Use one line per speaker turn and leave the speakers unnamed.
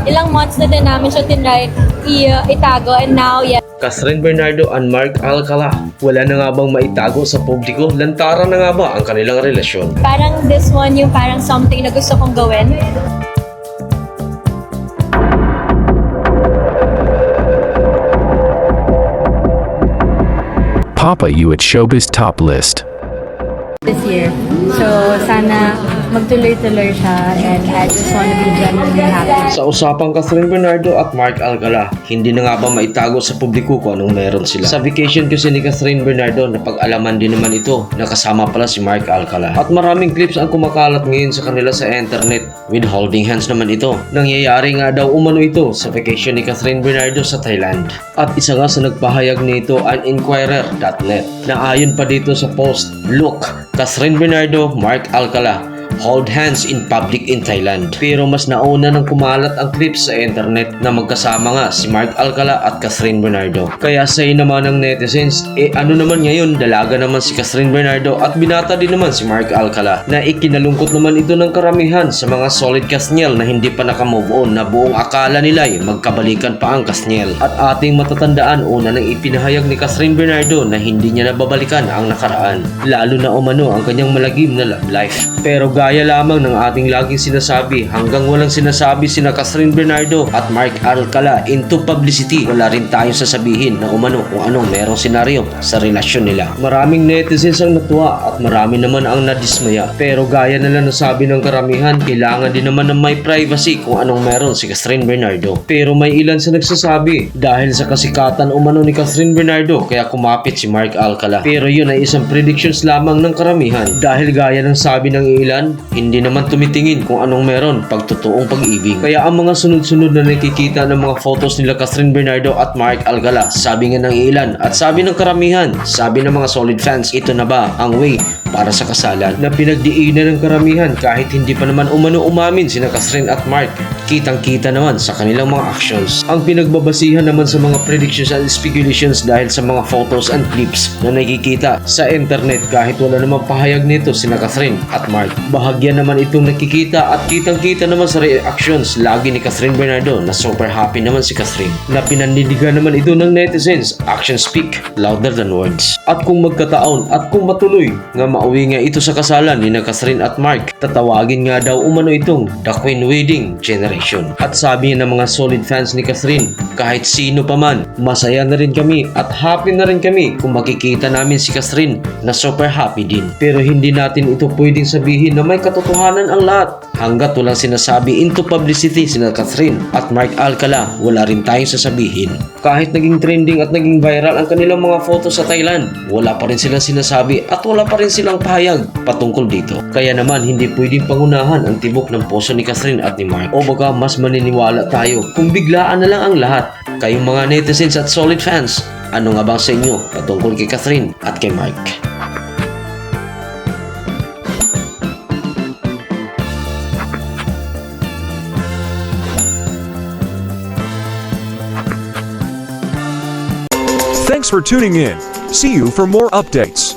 ilang months na din namin siya tinry itago, and now, yeah.
Catherine Bernardo and Mark Alcala, wala na nga bang maitago sa publiko? Lantaran na nga ba ang kanilang relasyon?
Parang this one yung parang something na gusto kong gawin.
Papa You at Showbiz Top List.
This year. So, sana magtuloy-tuloy siya, and I just wanna be genuinely happy.
Sa usapang Catherine Bernardo at Mark Alcala, hindi na nga ba maitago sa publiko kung anong meron sila? Sa vacation kasi ni Catherine Bernardo, napag-alaman din naman ito na kasama pala si Mark Alcala. At maraming clips ang kumakalat ngayon sa kanila sa internet, with holding hands naman ito. Nangyayari nga daw umano ito sa vacation ni Catherine Bernardo sa Thailand. At isa nga sa nagpahayag nito ang Inquirer.net na ayon pa dito sa post, "Look, Catherine Bernardo, Mark Alcala hold hands in public in Thailand." Pero mas nauna nang kumalat ang clips sa internet na magkasama nga si Mark Alcala at Catherine Bernardo. Kaya say naman ng netizens, ano naman ngayon, dalaga naman si Catherine Bernardo at binata din naman si Mark Alcala, na ikinalungkot naman ito ng karamihan sa mga solid Kasniel na hindi pa nakamove on, na buong akala nila ay magkabalikan pa ang Kasniel. At ating matatandaan, una nang ipinahayag ni Catherine Bernardo na hindi niya nababalikan ang nakaraan, lalo na umano ang kanyang malagim na love life. Pero gaya lamang ng ating laging sinasabi, hanggang walang sinasabi sina Catherine Bernardo at Mark Alcala into publicity, wala rin tayong sasabihin na umano kung anong merong senaryo sa relasyon nila. Maraming netizens ang natuwa at marami naman ang nadismaya. Pero gaya na lang nasabi ng karamihan, kailangan din naman ng may privacy kung anong meron si Catherine Bernardo. Pero may ilan sa nagsasabi, dahil sa kasikatan umano ni Catherine Bernardo kaya kumapit si Mark Alcala. Pero yun ay isang predictions lamang ng karamihan, dahil gaya ng sabi ng ilan, hindi naman tumitingin kung anong meron pag totoong pag-ibig. Kaya ang mga sunod-sunod na nakikita ng mga photos nila Catherine Bernardo at Mark Alcala, sabi nga ng ilan at sabi ng karamihan, sabi ng mga solid fans, ito na ba ang way para sa kasalan na pinagdiinan ng karamihan? Kahit hindi pa naman umano umamin sina Catherine at Mark, kitang-kita naman sa kanilang mga actions. Ang pinagbabasihan naman sa mga predictions and speculations dahil sa mga photos and clips na nakikita sa internet, kahit wala namang pahayag nito sina Catherine at Mark. Bahagyan naman itong nakikita at kitang-kita naman sa reactions lagi ni Catherine Bernardo na super happy naman si Catherine, na pinandidigan naman ito ng netizens. Actions speak louder than words. At kung magkataon at kung matuloy nga mauwi nga ito sa kasalan ni na Catherine at Mark, tatawagin nga daw umano itong The Queen Wedding Generation. At sabi ng mga solid fans ni Catherine, kahit sino pa man, masaya na rin kami at happy na rin kami kung makikita namin si Catherine na super happy din. Pero hindi natin ito pwedeng sabihin na may katotohanan ang lahat. Hanggat walang sinasabi into publicity sina Catherine at Mark Alcala, wala rin tayong sasabihin. Kahit naging trending at naging viral ang kanilang mga photos sa Thailand, wala pa rin silang sinasabi at wala pa rin silang pahayag patungkol dito. Kaya naman hindi pwedeng pangunahan ang tibok ng puso ni Catherine at ni Mark. O baka mas maniniwala tayo kung biglaan na lang ang lahat. Kayong mga netizens at solid fans, ano nga bang sa inyo patungkol kay Catherine at kay Mark?
Thanks for tuning in. See you for more updates.